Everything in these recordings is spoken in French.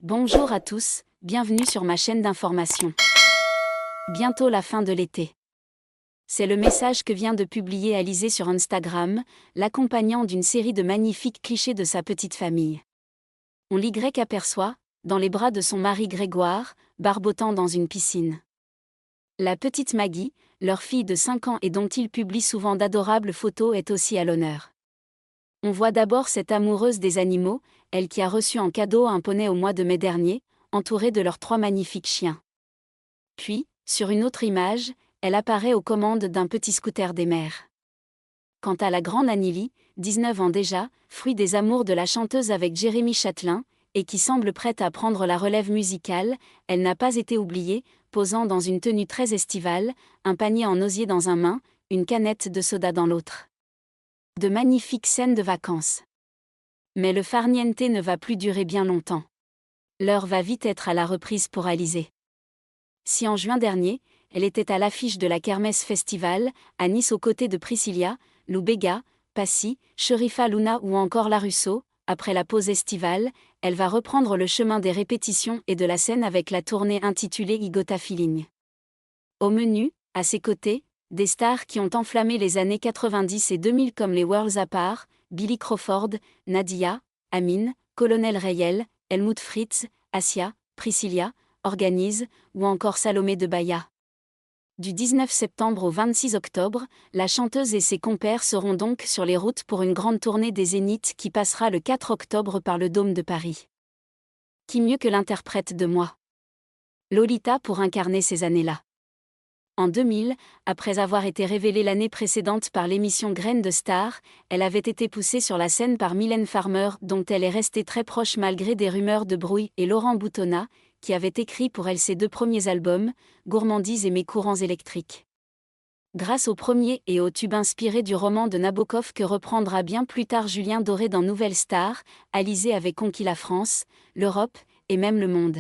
Bonjour à tous, bienvenue sur ma chaîne d'information. Bientôt la fin de l'été. C'est le message que vient de publier Alizée sur Instagram, l'accompagnant d'une série de magnifiques clichés de sa petite famille. On l'Y aperçoit, dans les bras de son mari Grégoire, barbotant dans une piscine. La petite Maggie, leur fille de 5 ans et dont il publie souvent d'adorables photos, est aussi à l'honneur. On voit d'abord cette amoureuse des animaux, elle qui a reçu en cadeau un poney au mois de mai dernier, entourée de leurs 3 magnifiques chiens. Puis, sur une autre image, elle apparaît aux commandes d'un petit scooter des mers. Quant à la grande Anneli, 19 ans déjà, fruit des amours de la chanteuse avec Jérémy Chatelain, et qui semble prête à prendre la relève musicale, elle n'a pas été oubliée, posant dans une tenue très estivale, un panier en osier dans un main, une canette de soda dans l'autre. De magnifiques scènes de vacances. Mais le farniente ne va plus durer bien longtemps. L'heure va vite être à la reprise pour Alizée. Si en juin dernier, elle était à l'affiche de la Kermesse Festival, à Nice aux côtés de Priscilla, Lou Béga, Passy, Sherifa Luna ou encore La Russo, après la pause estivale, elle va reprendre le chemin des répétitions et de la scène avec la tournée intitulée Igota Feeling. Au menu, à ses côtés, des stars qui ont enflammé les années 90 et 2000 comme les Worlds Apart, Billy Crawford, Nadia, Amine, Colonel Rayel, Helmut Fritz, Asia, Priscilla, Organise, ou encore Salomé de Bahia. Du 19 septembre au 26 octobre, la chanteuse et ses compères seront donc sur les routes pour une grande tournée des Zéniths qui passera le 4 octobre par le Dôme de Paris. Qui mieux que l'interprète de Moi, Lolita, pour incarner ces années-là. En 2000, après avoir été révélée l'année précédente par l'émission Graines de Star, elle avait été poussée sur la scène par Mylène Farmer, dont elle est restée très proche malgré des rumeurs de brouille, et Laurent Boutonnat, qui avait écrit pour elle ses 2 premiers albums, Gourmandise et Mes courants électriques. Grâce au premier et au tube inspiré du roman de Nabokov que reprendra bien plus tard Julien Doré dans Nouvelle Star, Alizée avait conquis la France, l'Europe, et même le monde.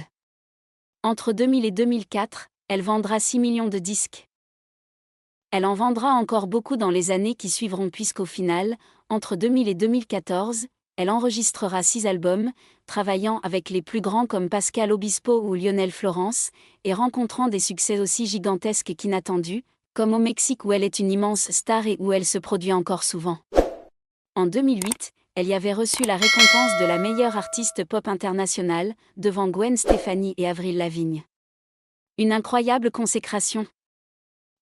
Entre 2000 et 2004, elle vendra 6 millions de disques. Elle en vendra encore beaucoup dans les années qui suivront puisqu'au final, entre 2000 et 2014, elle enregistrera 6 albums, travaillant avec les plus grands comme Pascal Obispo ou Lionel Florence, et rencontrant des succès aussi gigantesques qu'inattendus, comme au Mexique où elle est une immense star et où elle se produit encore souvent. En 2008, elle y avait reçu la récompense de la meilleure artiste pop internationale, devant Gwen Stefani et Avril Lavigne. Une incroyable consécration.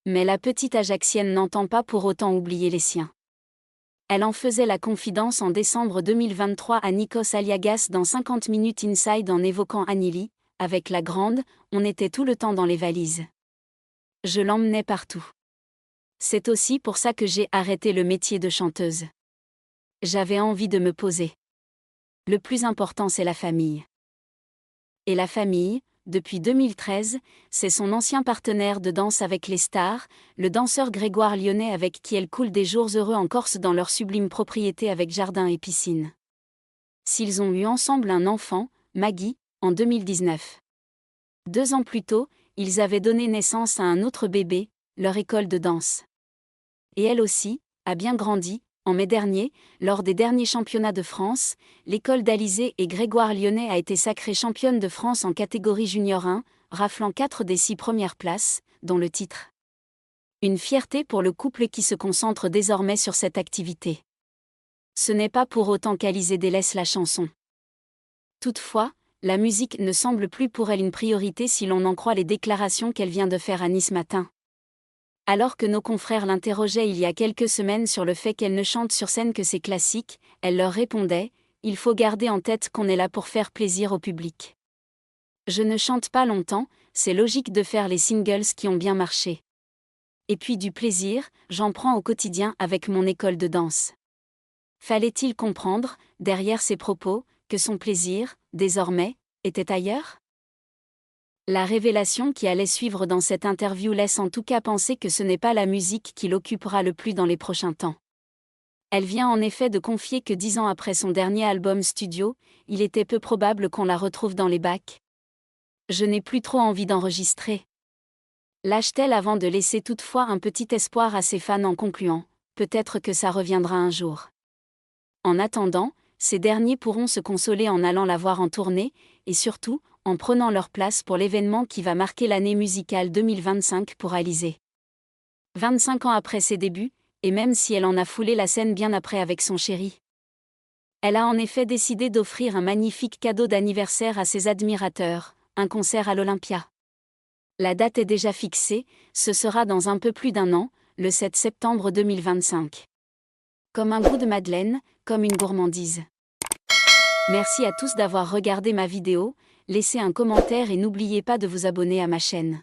Mais la petite Ajaxienne n'entend pas pour autant oublier les siens. Elle en faisait la confidence en décembre 2023 à Nikos Aliagas dans 50 minutes Inside en évoquant Anneli, avec la grande, on était tout le temps dans les valises. Je l'emmenais partout. C'est aussi pour ça que j'ai arrêté le métier de chanteuse. J'avais envie de me poser. Le plus important, c'est la famille. Et la famille, depuis 2013, c'est son ancien partenaire de danse avec les stars, le danseur Grégoire Lyonnais avec qui elle coule des jours heureux en Corse dans leur sublime propriété avec jardin et piscine. S'ils ont eu ensemble un enfant, Maggie, en 2019. 2 ans plus tôt, ils avaient donné naissance à un autre bébé, leur école de danse. Et elle aussi, a bien grandi. En mai dernier, lors des derniers championnats de France, l'école d'Alizée et Grégoire Lyonnais a été sacrée championne de France en catégorie junior 1, raflant 4 des 6 premières places, dont le titre. Une fierté pour le couple qui se concentre désormais sur cette activité. Ce n'est pas pour autant qu'Alizée délaisse la chanson. Toutefois, la musique ne semble plus pour elle une priorité si l'on en croit les déclarations qu'elle vient de faire à Nice Matin. Alors que nos confrères l'interrogeaient il y a quelques semaines sur le fait qu'elle ne chante sur scène que ses classiques, elle leur répondait « Il faut garder en tête qu'on est là pour faire plaisir au public. Je ne chante pas longtemps, c'est logique de faire les singles qui ont bien marché. Et puis du plaisir, j'en prends au quotidien avec mon école de danse. » Fallait-il comprendre, derrière ces propos, que son plaisir, désormais, était ailleurs ? La révélation qui allait suivre dans cette interview laisse en tout cas penser que ce n'est pas la musique qui l'occupera le plus dans les prochains temps. Elle vient en effet de confier que 10 ans après son dernier album studio, il était peu probable qu'on la retrouve dans les bacs. Je n'ai plus trop envie d'enregistrer. Lâche-t-elle avant de laisser toutefois un petit espoir à ses fans en concluant « Peut-être que ça reviendra un jour ». En attendant, ces derniers pourront se consoler en allant la voir en tournée, et surtout, en prenant leur place pour l'événement qui va marquer l'année musicale 2025 pour Alizée. 25 ans après ses débuts, et même si elle en a foulé la scène bien après avec son chéri. Elle a en effet décidé d'offrir un magnifique cadeau d'anniversaire à ses admirateurs, un concert à l'Olympia. La date est déjà fixée, ce sera dans un peu plus d'un an, le 7 septembre 2025. Comme un goût de madeleine, comme une gourmandise. Merci à tous d'avoir regardé ma vidéo, laissez un commentaire et n'oubliez pas de vous abonner à ma chaîne.